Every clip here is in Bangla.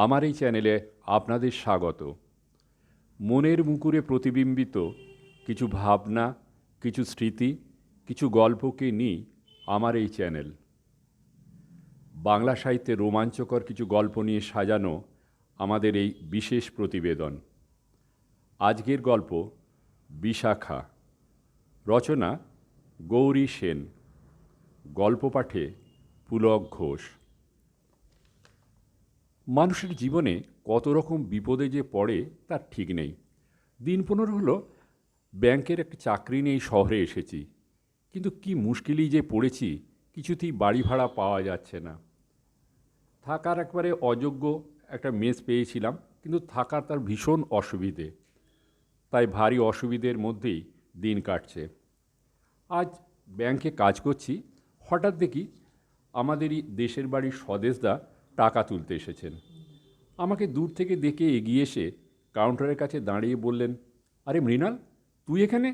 আমার এই চ্যানেলে আপনাদের স্বাগত। মনের মুকুরে প্রতিবিম্বিত কিছু ভাবনা, কিছু স্মৃতি, কিছু গল্পকে নিয়ে আমার এই চ্যানেল। বাংলা সাহিত্যে রোমাঞ্চকর কিছু গল্প নিয়ে সাজানো আমাদের এই বিশেষ প্রতিবেদন। আজকের গল্প বিশাখা। রচনা গৌরী সেন। গল্প পাঠে পুলক ঘোষ। মানুষের জীবনে কত রকম বিপদে যে পড়ে তার ঠিক নেই। দিন 15 হলো ব্যাংকের একটা চাকরি নিয়ে শহরে এসেছি, কিন্তু কি মুশকিলই যে পড়েছি, কিছুতেই বাড়ি ভাড়া পাওয়া যাচ্ছে না। থাকার একবারে অযোগ্য একটা মেস পেয়েছিলাম, কিন্তু থাকার তার ভীষণ অসুবিধে। তাই ভারী অসুবিধের মধ্যেই দিন কাটছে। আজ ব্যাংকে কাজ করছি, হঠাৎ দেখি আমাদেরই দেশের বাড়ির স্বদেশদা টাকা তুলতে এসেছেন। আমাকে দূর থেকে দেখে এগিয়ে এসে কাউন্টারের কাছে দাঁড়িয়ে বললেন, আরে মৃণাল, তুই এখানে?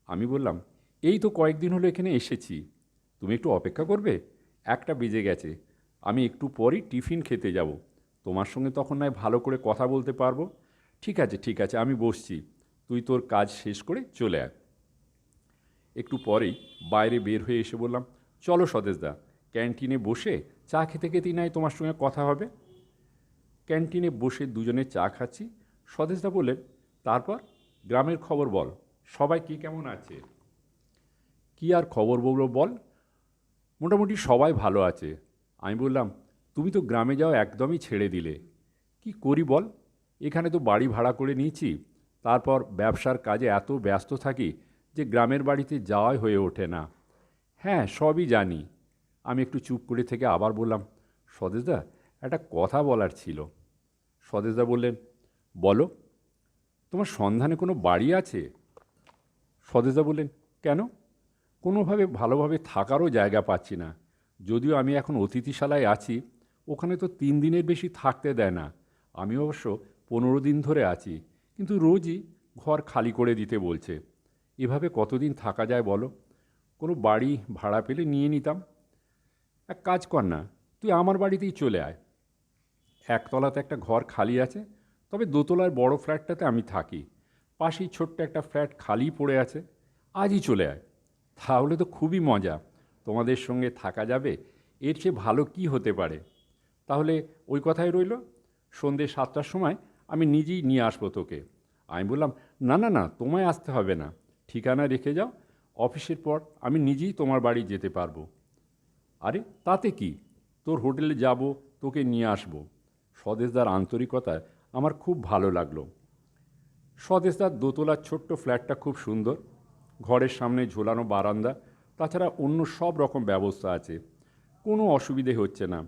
আমি বললাম, এই তো কয়েকদিন হলো এখানে এসেছি, তুমি একটু অপেক্ষা করবে? 1টা বেজে গেছে, আমি একটু পরই টিফিন খেতে যাব, তোমার সঙ্গে তখন নয় ভালো করে কথা বলতে পারবো। ঠিক আছে ঠিক আছে, আমি বসছি, তুই তোর কাজ শেষ করে চলে আয়। একটু পরেই বাইরে বের হয়ে এসে বললাম, চলো স্বদেশদা, ক্যান্টিনে বসে চা খেতে খেতেই নয় তোমার সঙ্গে কথা হবে। ক্যান্টিনে বসে দুজনে চা খাচ্ছি। স্বদেশদা বললেন, তারপর গ্রামের খবর বল, সবাই কী কেমন আছে? কী আর খবর বলবো বল, মোটামুটি সবাই ভালো আছে। আমি বললাম, তুমি তো গ্রামে যাও একদমই ছেড়ে দিলে, কি করি বল? এখানে তো বাড়ি ভাড়া করে নিয়েছি, তারপর ব্যবসার কাজে এত ব্যস্ত থাকি যে গ্রামের বাড়িতে যাওয়াই হয়ে ওঠে না। হ্যাঁ, সবই জানি। আমি একটু চুপ করে থেকে আবার বললাম, স্বদেশদা, একটা কথা বলার ছিল। স্বদেশদা বললেন, বলো। তোমার সন্ধানে কোনো বাড়ি আছে? স্বদেশদা বললেন, কেন? কোনোভাবে ভালোভাবে থাকারও জায়গা পাচ্ছি না। যদিও আমি এখন অতিথিশালায় আছি, ওখানে তো 3 দিনের বেশি থাকতে দেয় না। আমি অবশ্য 15 দিন ধরে আছি, কিন্তু রোজই ঘর খালি করে দিতে বলছে। এভাবে কতদিন থাকা যায় বলো? কোনো বাড়ি ভাড়া পেলে নিয়ে নিতাম। এক কাজ কর না, তুই আমার বাড়িতেই চলে আয়। একতলাতে একটা ঘর খালি আছে, তবে দোতলার বড় ফ্ল্যাটটাতে আমি থাকি। পাশেই ছোট্ট একটা ফ্ল্যাট খালি পড়ে আছে, আজই চলে আয়। তাহলে তো খুবই মজা, তোমাদের সঙ্গে থাকা যাবে, এর চেয়ে ভালো কি হতে পারে? তাহলে ওই কথাই রইল, সন্ধ্যে 7টার সময় আমি নিজেই নিয়ে আসবো তোকে। আমি বললাম, না না না, তোমায় আসতে হবে না, ঠিকানা রেখে যাও, অফিসের পর আমি নিজেই তোমার বাড়ি যেতে পারবো। আরে তাতে কি, তোর হোটেলে যাব, তোকে নিয়ে আসবো। স্বদেশদার আন্তরিকতায় আমার খুব ভালো লাগলো। স্বদেশদার দোতলার ছোট্ট ফ্ল্যাটটা খুব সুন্দর, ঘরের সামনে ঝোলানো বারান্দা, তাছাড়া অন্য সব রকম ব্যবস্থা আছে, কোনো অসুবিধে হচ্ছে না।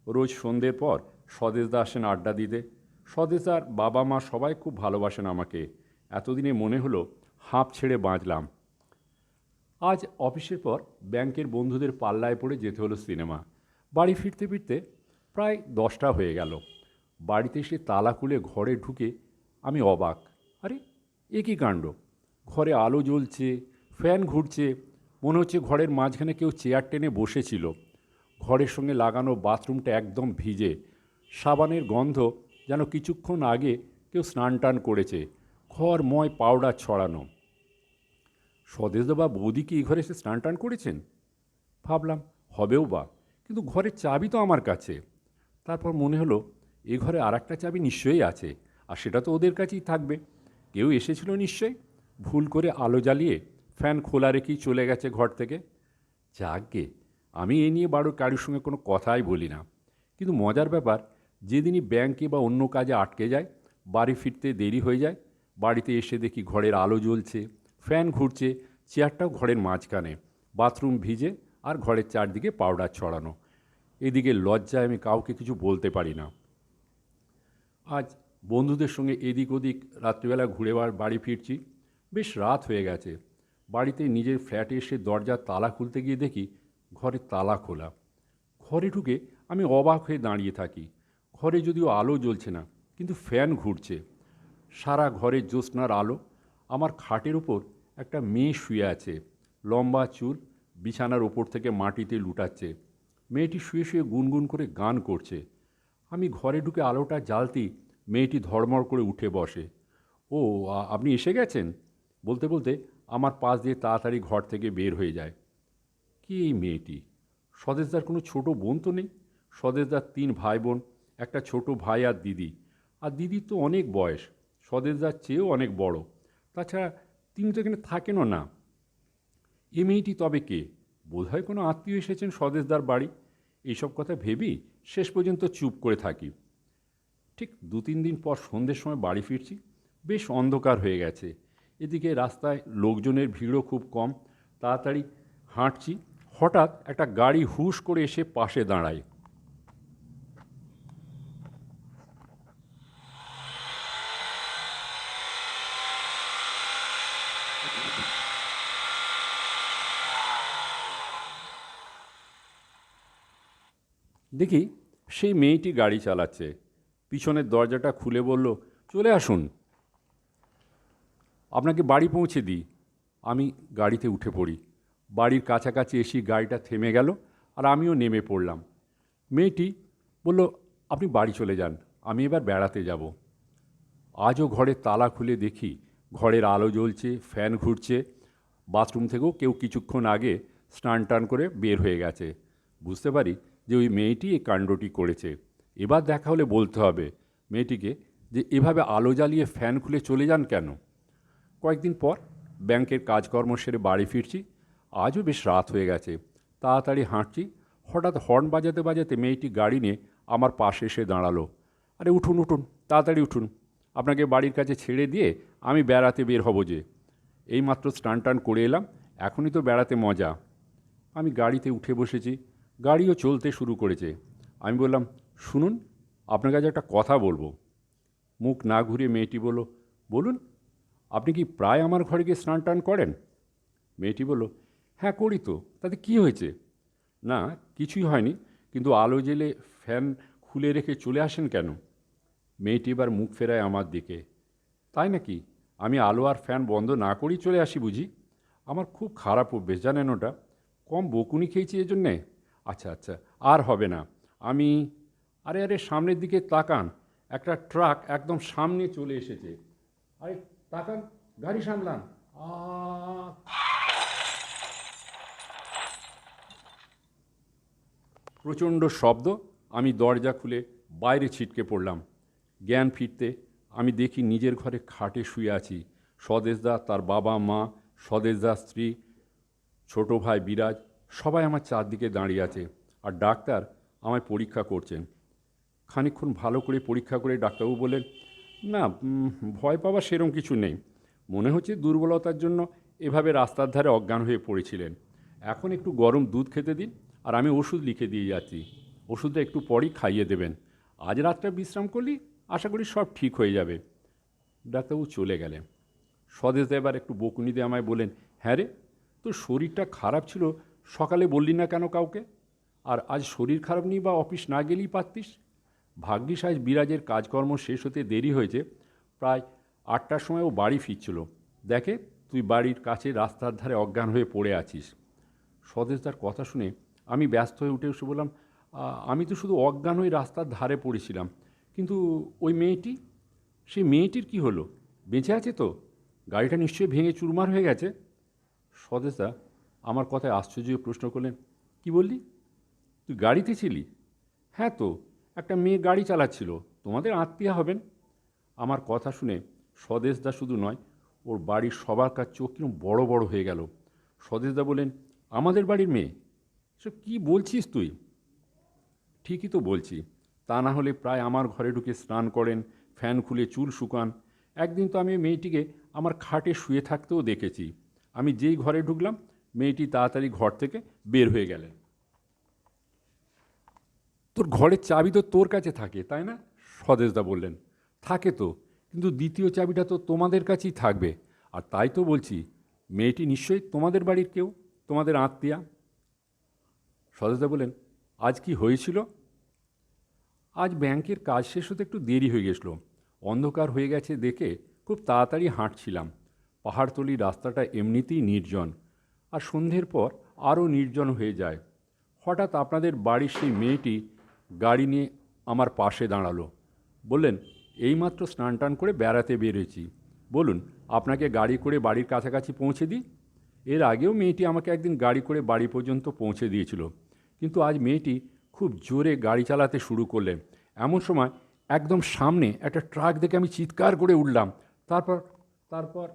রোজ সন্ধ্যের পর স্বদেশদা আসেন আড্ডা দিতে। স্বদেশদার বাবা মা সবাই খুব ভালোবাসেন আমাকে। এতদিনে মনে হলো হাঁপ ছেড়ে বাঁচলাম। আজ অফিসের পর ব্যাংকের বন্ধুদের পাল্লায় পড়ে যেতে হলো সিনেমা। বাড়ি ফিরতে ফিরতে প্রায় 10টা হয়ে গেল। বাড়িতে এসে তালা খুলে ঘরে ঢুকে আমি অবাক। আরে এ কী কাণ্ড! ঘরে আলো জ্বলছে, ফ্যান ঘুরছে, মনে হচ্ছে ঘরের মাঝখানে কেউ চেয়ার টেনে বসেছিল। ঘরের সঙ্গে লাগানো বাথরুমটা একদম ভিজে, সাবানের গন্ধ যেন কিছুক্ষণ আগে কেউ স্নান টান করেছে, ঘরময় পাউডার ছড়ানো। স্বদেশদা বা বৌদি কি এই ঘরে এসে স্নান টান করেছেন? ভাবলাম, হবেও বা, কিন্তু ঘরের চাবি তো আমার কাছে। তারপর মনে হলো এ ঘরে আর একটা চাবি নিশ্চয়ই আছে, আর সেটা তো ওদের কাছেই থাকবে। কেউ এসেছিল নিশ্চয়ই, ভুল করে আলো জ্বালিয়ে ফ্যান খোলা রেখেই চলে গেছে ঘর থেকে। যাকগে, আমি এ নিয়ে কারোর সঙ্গে কোনো কথাই বলি না। কিন্তু মজার ব্যাপার, যেদিনই ব্যাংকে বা অন্য কাজে আটকে যায়, বাড়ি ফিরতে দেরি হয়ে যায়, বাড়িতে এসে দেখি ঘরের আলো জ্বলছে, ফ্যান ঘুরছে, চেয়ারটাও ঘরের মাঝখানে, বাথরুম ভিজে আর ঘরের চারদিকে পাউডার ছড়ানো। এদিকে লজ্জায় আমি কাউকে কিছু বলতে পারি না। আজ বন্ধুদের সঙ্গে এদিক ওদিক রাত্রিবেলা ঘুরে বাড়ি ফিরছি। বেশ রাত হয়ে গেছে। বাড়িতে নিজের ফ্ল্যাটে এসে দরজার তালা খুলতে গিয়ে দেখি ঘরের তালা খোলা। ঘরে ঢুকে আমি অবাক হয়ে দাঁড়িয়ে থাকি। ঘরে যদিও আলো জ্বলছে না, কিন্তু ফ্যান ঘুরছে। সারা ঘরে জ্যোৎস্নার আলো। আমার খাটের ওপর একটা মেয়ে শুয়ে আছে, লম্বা চুল, বিছানার ওপর থেকে মাটিতে লুটাচ্ছে। মেয়েটি শুয়ে শুয়ে গুনগুন করে গান করছে। আমি ঘরে ঢুকে আলোটা জ্বালতেই মেয়েটি ধড়মড় করে উঠে বসে। ও, আপনি এসে গেছেন? বলতে বলতে আমার পাশ দিয়ে তাড়াতাড়ি ঘর থেকে বের হয়ে যায়। কি এই মেয়েটি? স্বদেশদার কোনো ছোট বোন তো নেই? স্বদেশদার 3 ভাই বোন, একটা ছোট ভাই আর দিদি। আর দিদির তো অনেক বয়স, স্বদেশদার চেয়েও অনেক বড়। তাছাড়া তিনি তো এখানে থাকেনও না। এ মেয়েটি তবে কে? বোধহয় কোনো আত্মীয় এসেছেন স্বদেশদার বাড়ি। এইসব কথা ভেবেই শেষ পর্যন্ত চুপ করে থাকি। ঠিক 2-3 দিন পর সন্ধ্যের সময় বাড়ি ফিরছি। বেশ অন্ধকার হয়ে গেছে। এদিকে রাস্তায় লোকজনের ভিড়ও খুব কম। তাড়াতাড়ি হাঁটছি, হঠাৎ একটা গাড়ি হুশ করে এসে পাশে দাঁড়ায়। দেখি সেই মেয়েটি গাড়ি চালাচ্ছে। পিছনের দরজাটা খুলে বলল, চলে আসুন, আপনাকে বাড়ি পৌঁছে দিই। আমি গাড়িতে উঠে পড়ি। বাড়ির কাছাকাছি এসে গাড়িটা থেমে গেল, আর আমিও নেমে পড়লাম। মেয়েটি বলল, আপনি বাড়ি চলে যান, আমি এবার বেড়াতে যাব। আজও ঘরের তালা খুলে দেখি ঘরের আলো জ্বলছে, ফ্যান ঘুরছে। বাথরুম থেকেও কেউ কিছুক্ষণ আগে স্নান টান করে বের হয়ে গেছে। বুঝতে পারি যে ওই মেয়েটি এই কাণ্ডটি করেছে। এবার দেখা হলে বলতে হবে মেয়েটিকে যে এভাবে আলো জ্বালিয়ে ফ্যান খুলে চলে যান কেন। কয়েকদিন পর ব্যাংকের কাজকর্ম সেরে বাড়ি ফিরছি। আজও বেশ রাত হয়ে গেছে। তাড়াতাড়ি হাঁটছি, হঠাৎ হর্ন বাজাতে বাজাতে মেয়েটি গাড়ি নিয়ে আমার পাশে এসে দাঁড়ালো। আরে উঠুন উঠুন, তাড়াতাড়ি উঠুন, আপনাকে বাড়ির কাছে ছেড়ে দিয়ে আমি বেড়াতে বের হব যে। এইমাত্র স্নান টান করে এলাম, এখনই তো বেড়াতে মজা। আমি গাড়িতে উঠে বসেছি, গাড়িও চলতে শুরু করেছে। আমি বললাম, শুনুন, আপনার কাছে একটা কথা বলবো। মুখ না ঘুরিয়ে মেয়েটি বলল, বলুন, আপনি কি প্রায় আমার ঘরে গিয়ে স্নান টান করেন? মেয়েটি বলল, হ্যাঁ করি তো, তাতে কী হয়েছে? না, কিছুই হয়নি, কিন্তু আলো জ্বেলে ফ্যান খুলে রেখে চলে আসেন কেন? মেয়েটি এবার মুখ ফেরায় আমার দিকে। তাই নাকি? আমি আলো আর ফ্যান বন্ধ না করেই চলে আসি বুঝি? আমার খুব খারাপ অভ্যেস, জানেন ওটা। কম বকুনি খেয়েছি এজন্যে। আচ্ছা আচ্ছা, আর হবে না। আমি, আরে আরে সামনের দিকে তাকান, একটা ট্রাক একদম সামনে চলে এসেছে। আরে তাকান, গাড়ি সামলান। আ প্রচণ্ড শব্দ। আমি দরজা খুলে বাইরে ছিটকে পড়লাম। জ্ঞান ফিরতে আমি দেখি নিজের ঘরে খাটে শুয়ে আছি। স্বদেশদা, তার বাবা মা, স্বদেশদার স্ত্রী, ছোট ভাই বিরাজ, সবাই আমার চারদিকে দাঁড়িয়ে আছে। আর ডাক্তার আমায় পরীক্ষা করছেন। খানিকক্ষণ ভালো করে পরীক্ষা করে ডাক্তারবাবু বললেন, না, ভয় পাওয়া সেরম কিছু নেই। মনে হচ্ছে দুর্বলতার জন্য এভাবে রাস্তার ধারে অজ্ঞান হয়ে পড়েছিলেন। এখন একটু গরম দুধ খেতে দিন, আর আমি ওষুধ লিখে দিয়ে যাচ্ছি। ওষুধটা একটু পরই খাইয়ে দেবেন। আজ রাতটা বিশ্রাম করলেই আশা করি সব ঠিক হয়ে যাবে। ডাক্তারবাবু চলে গেলেন। স্বদেশদা এবার একটু বকুনি দিয়ে আমায় বলেন, হ্যাঁ রে, তোর শরীরটা খারাপ ছিল, সকালে বললি না কেন কাউকে? আর আজ শরীর খারাপ নেই বা অফিস না গেলেই পারতিস। ভাগ্যিস আজ বিরাজের কাজকর্ম শেষ হতে দেরি হয়েছে। প্রায় 8টার সময় ও বাড়ি ফিরছিল। দেখে তুই বাড়ির কাছে রাস্তার ধারে অজ্ঞান হয়ে পড়ে আছিস। স্বদেশদার কথা শুনে আমি ব্যস্ত হয়ে উঠে এসে বললাম, আমি তো শুধু অজ্ঞান হয়ে রাস্তার ধারে পড়েছিলাম, কিন্তু ওই মেয়েটি, সেই মেয়েটির কি হলো? বেঁচে আছে তো? গাড়িটা নিশ্চয়ই ভেঙে চুরমার হয়ে গেছে। স্বদেশদা আমার কথায় আশ্চর্য হয়ে প্রশ্ন করলেন, কি বললি? তুই গাড়িতে ছিলি? হ্যাঁ তো, একটা মেয়ে গাড়ি চালাচ্ছিল, তোমাদের আত্মীয়া হবেন। আমার কথা শুনে স্বদেশদা শুধু নয়, ওর বাড়ির সবার কাছে চোখ কিরম বড় বড় হয়ে গেল। স্বদেশদা বলেন, আমাদের বাড়ির মেয়ে? সব কী বলছিস তুই? ঠিকই তো বলছি। তা না হলে প্রায় আমার ঘরে ঢুকে স্নান করেন, ফ্যান খুলে চুল শুকান। একদিন তো আমি মেয়েটিকে আমার খাটে শুয়ে থাকতেও দেখেছি। আমি যেই ঘরে ঢুকলাম, মেয়েটি তাড়াতাড়ি ঘর থেকে বের হয়ে গেলেন। তোর ঘরের চাবি তো তোর কাছে থাকে, তাই না? স্বদেশদা বললেন, থাকে তো, কিন্তু দ্বিতীয় চাবিটা তো তোমাদের কাছেই থাকবে। আর তাই তো বলছি, মেয়েটি নিশ্চয়ই তোমাদের বাড়ির কেউ, তোমাদের আত্মীয়া। স্বদেশদা বললেন, আজ কি হয়েছিল? আজ ব্যাংকের কাজ শেষ হতে একটু দেরি হয়ে গেছিলো। অন্ধকার হয়ে গেছে দেখে খুব তাড়াতাড়ি হাঁটছিলাম। পাহাড়তলির রাস্তাটা এমনিতেই নির্জন, আর সন্ধ্যের পর আরও নির্জন হয়ে যায়। হঠাৎ আপনাদের বাড়ির সেই মেয়েটি গাড়ি নিয়ে আমার পাশে দাঁড়ালো। বললেন, এইমাত্র স্নান টান করে বেড়াতে বেরিয়েছি, বলুন আপনাকে গাড়ি করে বাড়ির কাছাকাছি পৌঁছে দিই। এর আগেও মেয়েটি আমাকে একদিন গাড়ি করে বাড়ি পর্যন্ত পৌঁছে দিয়েছিল, কিন্তু আজ মেয়েটি খুব জোরে গাড়ি চালাতে শুরু করলেন। এমন সময় একদম সামনে একটা ট্রাক দেখে আমি চিৎকার করে উঠলাম। তারপর তারপর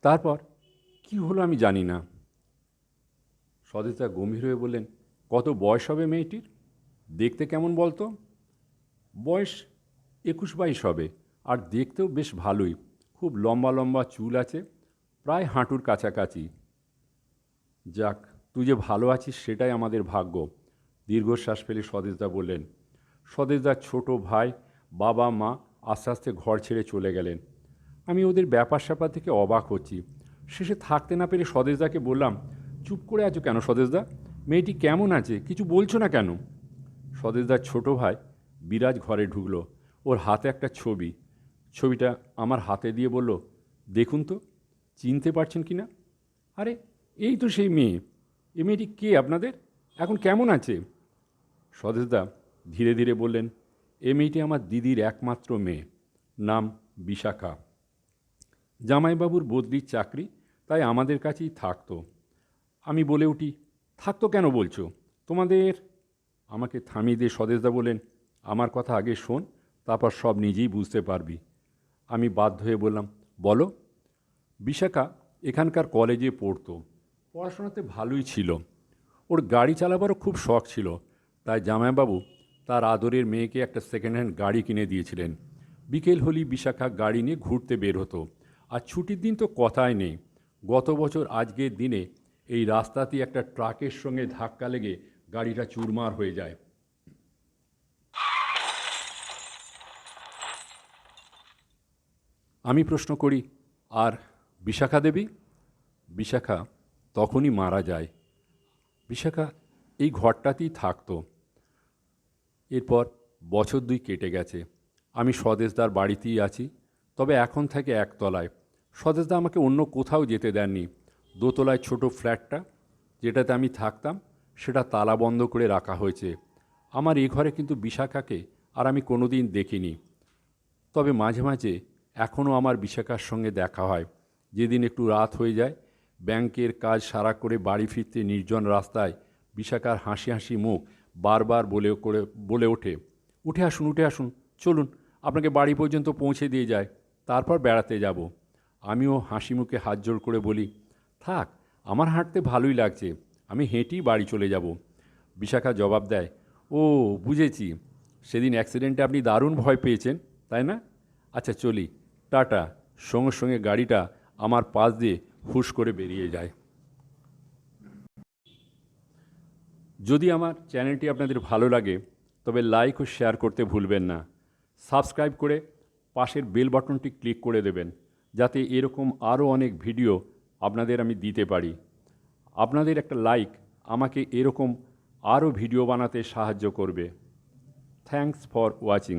তারপর কি হলো আমি জানি না। স্বদেশদা গম্ভীর হয়ে বললেন, কত বয়স হবে মেয়েটির? দেখতে কেমন বলতো? বয়স 21-22 হবে, আর দেখতেও বেশ ভালোই। খুব লম্বা লম্বা চুল আছে, প্রায় হাঁটুর কাছাকাছি। যাক, তুই যে ভালো আছিস সেটাই আমাদের ভাগ্য। দীর্ঘশ্বাস ফেলে স্বদেশদা বললেন। স্বদেশদার ছোট ভাই, বাবা, মা আস্তে আস্তে ঘর ছেড়ে চলে গেলেন। আমি ওদের ব্যাপার স্যাপার থেকে অবাক হচ্ছি। শেষে থাকতে না পেরে স্বদেশদাকে বললাম, চুপ করে আছো কেন স্বদেশদা? মেয়েটি কেমন আছে, কিছু বলছো না কেন? স্বদেশদার ছোট ভাই বিরাজ ঘরে ঢুকলো। ওর হাতে একটা ছবি। ছবিটা আমার হাতে দিয়ে বলল, দেখুন তো, চিনতে পারছেন কি না? আরে, এই তো সেই মেয়ে। এ মেয়েটি কে আপনাদের? এখন কেমন আছে? স্বদেশদা ধীরে ধীরে বললেন, এ মেয়েটি আমার দিদির একমাত্র মেয়ে, নাম বিশাখা। জামাইবাবুর বদলির চাকরি, তাই আমাদের কাছেই থাকতো। আমি বলে উঠি, থাকতো কেন বলছো তোমাদের? আমাকে থামিয়ে দিয়ে স্বদেশদা বলেন, আমার কথা আগে শোন, তারপর সব নিজেই বুঝতে পারবি। আমি বাধ্য হয়ে বললাম, বলো। বিশাখা এখানকার কলেজে পড়তো, পড়াশোনাতে ভালোই ছিল। ওর গাড়ি চালাবারও খুব শখ ছিল, তাই জামাইবাবু তার আদরের মেয়েকে একটা সেকেন্ড হ্যান্ড গাড়ি কিনে দিয়েছিলেন। বিকেল হলেই বিশাখা গাড়ি নিয়ে ঘুরতে বের হতো। আর ছুটির দিন তো কথাই নেই। গত বছর আজকের দিনে এই রাস্তাতেই একটা ট্রাকের সঙ্গে ধাক্কা লেগে গাড়িটা চুরমার হয়ে যায়। আমি প্রশ্ন করি, আর বিশাখা দেবী? বিশাখা তখনই মারা যায়। বিশাখা এই ঘরটাতেই থাকতো। এরপর বছর 2 কেটে গেছে। আমি স্বদেশদার বাড়িতেই আছি, তবে এখন থেকে একতলায়। স্বদেশদা আমাকে অন্য কোথাও যেতে দেননি। দোতলায় ছোট ফ্ল্যাটটা যেটাতে আমি থাকতাম, সেটা তালা বন্ধ করে রাখা হয়েছে। আমার এ ঘরে কিন্তু বিশাখাকে আর আমি কোনোদিন দেখিনি। তবে মাঝে মাঝে এখনও আমার বিশাখার সঙ্গে দেখা হয়। যেদিন একটু রাত হয়ে যায়, ব্যাংকের কাজ সারা করে বাড়ি ফিরতে নির্জন রাস্তায় বিশাখার হাসি হাসি মুখ বারবার বলে ওঠে, উঠে আসুন, উঠে আসুন, চলুন আপনাকে বাড়ি পর্যন্ত পৌঁছে দিয়ে যায়, তারপর বেড়াতে যাব। আমিও হাসি মুখে হাত জোড় করে বলি, থাক, আমার হাঁটতে ভালোই লাগছে, আমি হেঁটেই বাড়ি চলে যাব। বিশাখা জবাব দেয়, ও বুঝেছি, সেদিন অ্যাক্সিডেন্টে আপনি দারুণ ভয় পেয়েছেন, তাই না? আচ্ছা চলি, টাটা। সঙ্গে সঙ্গে গাড়িটা আমার পাশ দিয়ে হুশ করে বেরিয়ে যায়। যদি আমার চ্যানেলটি আপনাদের ভালো লাগে, তবে লাইক ও শেয়ার করতে ভুলবেন না। সাবস্ক্রাইব করে পাশের বেল বাটনটি ক্লিক করে দেবেন, যাতে এরকম আরও অনেক ভিডিও আপনাদের আমি দিতে পারি। আপনাদের একটা লাইক আমাকে এরকম আরও ভিডিও বানাতে সাহায্য করবে। Thanks for watching.